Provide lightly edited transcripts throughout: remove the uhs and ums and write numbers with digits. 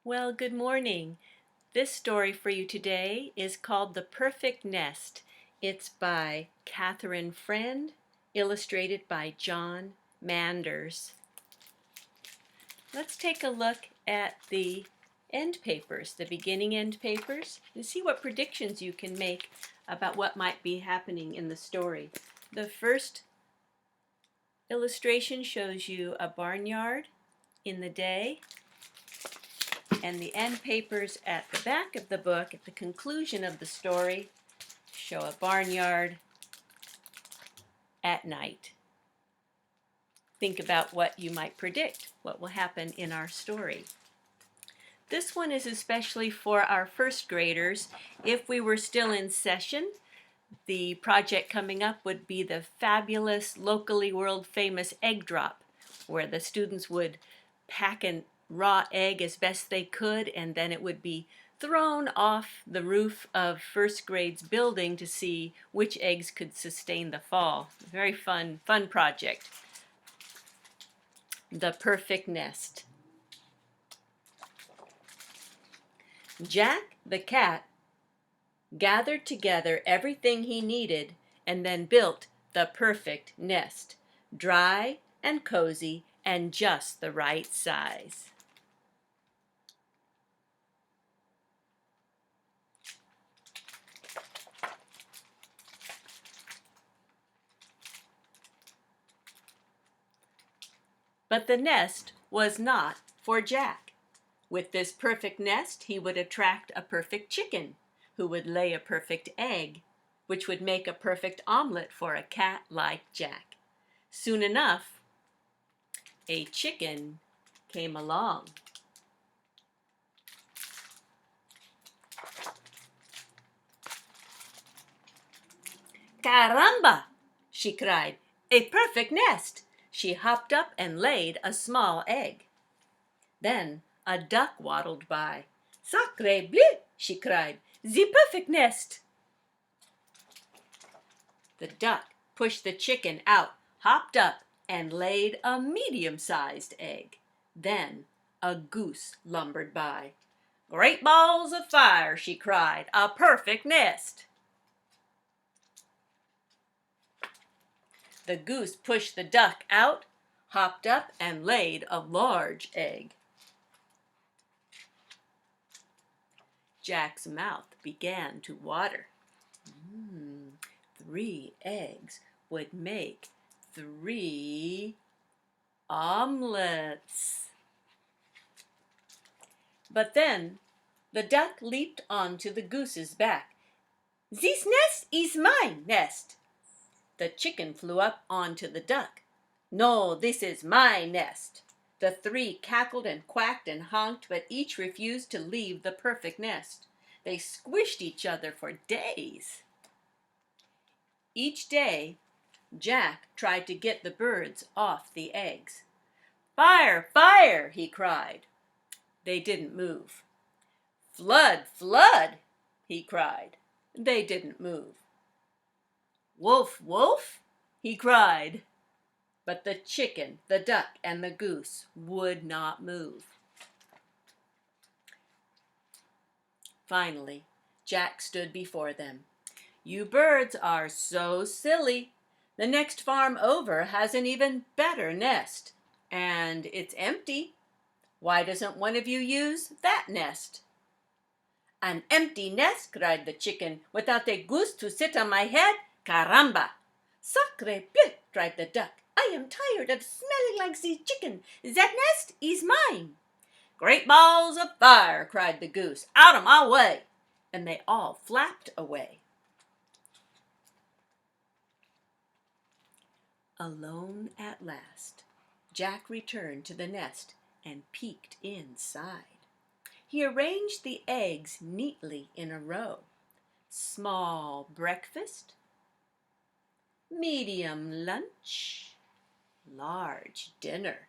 Well, good morning. This story for you today is called The Perfect Nest. It's by Catherine Friend, illustrated by John Manders. Let's take a look at the end papers, the beginning end papers, and see what predictions you can make about what might be happening in the story. The first illustration shows you a barnyard in the day. And the end papers at the back of the book, at the conclusion of the story, show a barnyard at night. Think about what you might predict, what will happen in our story. This one is especially for our first graders. If we were still in session, the project coming up would be the fabulous, locally world famous egg drop, where the students would pack a raw egg as best they could, and then it would be thrown off the roof of first grade's building to see which eggs could sustain the fall. Very fun project. The Perfect Nest. Jack the cat gathered together everything he needed and then built the perfect nest, dry and cozy and just the right size. But the nest was not for Jack. With this perfect nest, he would attract a perfect chicken, who would lay a perfect egg, which would make a perfect omelet for a cat like Jack. Soon enough, a chicken came along. Caramba! She cried. A perfect nest! She hopped up and laid a small egg. Then a duck waddled by. Sacre bleu! She cried. The perfect nest! The duck pushed the chicken out, hopped up, and laid a medium-sized egg. Then a goose lumbered by. Great balls of fire, she cried. A perfect nest! The goose pushed the duck out, hopped up, and laid a large egg. Jack's mouth began to water. 3 eggs would make 3 omelets. But then the duck leaped onto the goose's back. This nest is my nest. The chicken flew up onto the duck. No, this is my nest. The 3 cackled and quacked and honked, but each refused to leave the perfect nest. They squished each other for days. Each day, Jack tried to get the birds off the eggs. Fire, fire, he cried. They didn't move. Flood, flood, he cried. They didn't move. Wolf, wolf, he cried. But the chicken, the duck, and the goose would not move. Finally, Jack stood before them. You birds are so silly. The next farm over has an even better nest, and it's empty. Why doesn't one of you use that nest? An empty nest, cried the chicken, without a goose to sit on my head? Caramba! Sacre bleu, cried the duck. I am tired of smelling like the chicken. That nest is mine. Great balls of fire, cried the goose. Out of my way! And they all flapped away. Alone at last, Jack returned to the nest and peeked inside. He arranged the eggs neatly in a row. Small breakfast, medium lunch, large dinner.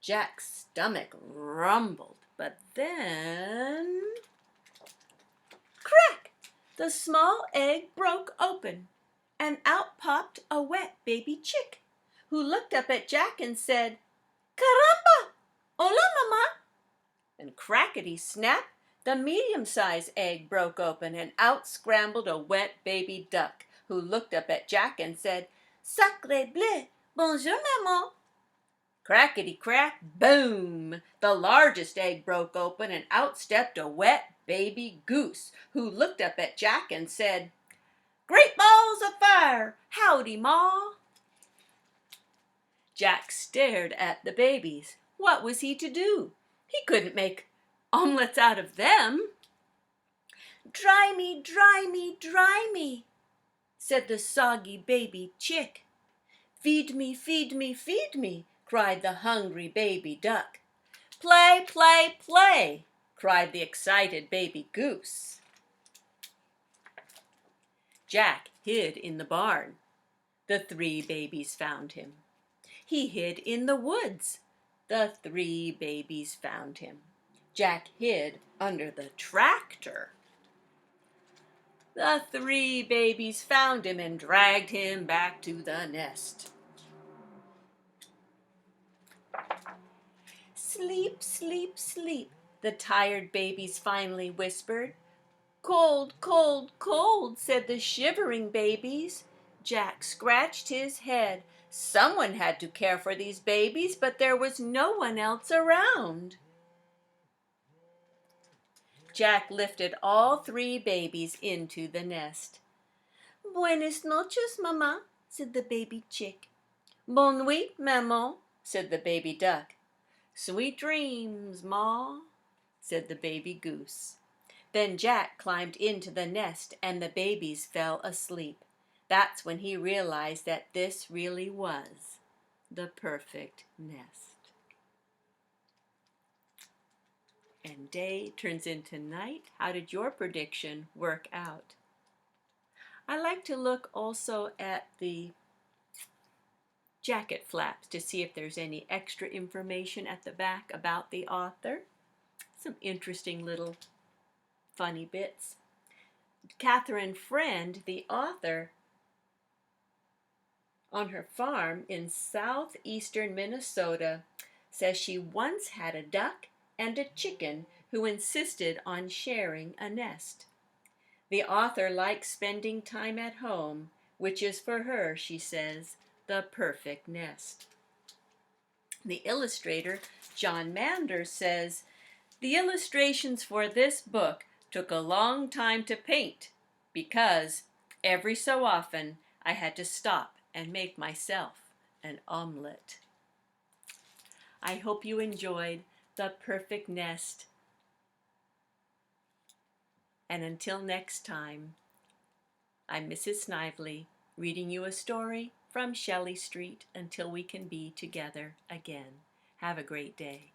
Jack's stomach rumbled, but then... Crack! The small egg broke open, and out popped a wet baby chick, who looked up at Jack and said, Caramba! Hola, Mama! And crackety-snap, the medium-sized egg broke open and out scrambled a wet baby duck, who looked up at Jack and said, "Sacré bleu! Bonjour, maman!" Crackety-crack, boom! The largest egg broke open and out stepped a wet baby goose, who looked up at Jack and said, "Great balls of fire! Howdy, Ma!" Jack stared at the babies. What was he to do? He couldn't make omelets out of them. "Dry me, dry me, dry me," said the soggy baby chick. "Feed me, feed me, feed me," cried the hungry baby duck. "Play, play, play," cried the excited baby goose. Jack hid in the barn. The 3 babies found him. He hid in the woods. The 3 babies found him. Jack hid under the tractor. The 3 babies found him and dragged him back to the nest. "Sleep, sleep, sleep," the tired babies finally whispered. "Cold, cold, cold," said the shivering babies. Jack scratched his head. Someone had to care for these babies, but there was no one else around. Jack lifted all 3 babies into the nest. "Buenas noches, mamá," said the baby chick. "Bonne nuit, maman," said the baby duck. "Sweet dreams, Ma," said the baby goose. Then Jack climbed into the nest and the babies fell asleep. That's when he realized that this really was the perfect nest. And day turns into night. How did your prediction work out? I like to look also at the jacket flaps to see if there's any extra information at the back about the author. Some interesting little funny bits. Catherine Friend, the author, on her farm in southeastern Minnesota, says she once had a duck and a chicken who insisted on sharing a nest. The author likes spending time at home, which is for her, she says, the perfect nest. The illustrator, John Manders, says, "The illustrations for this book took a long time to paint because every so often I had to stop and make myself an omelet." I hope you enjoyed The Perfect Nest. And until next time, I'm Mrs. Snively, reading you a story from Shelley Street until we can be together again. Have a great day.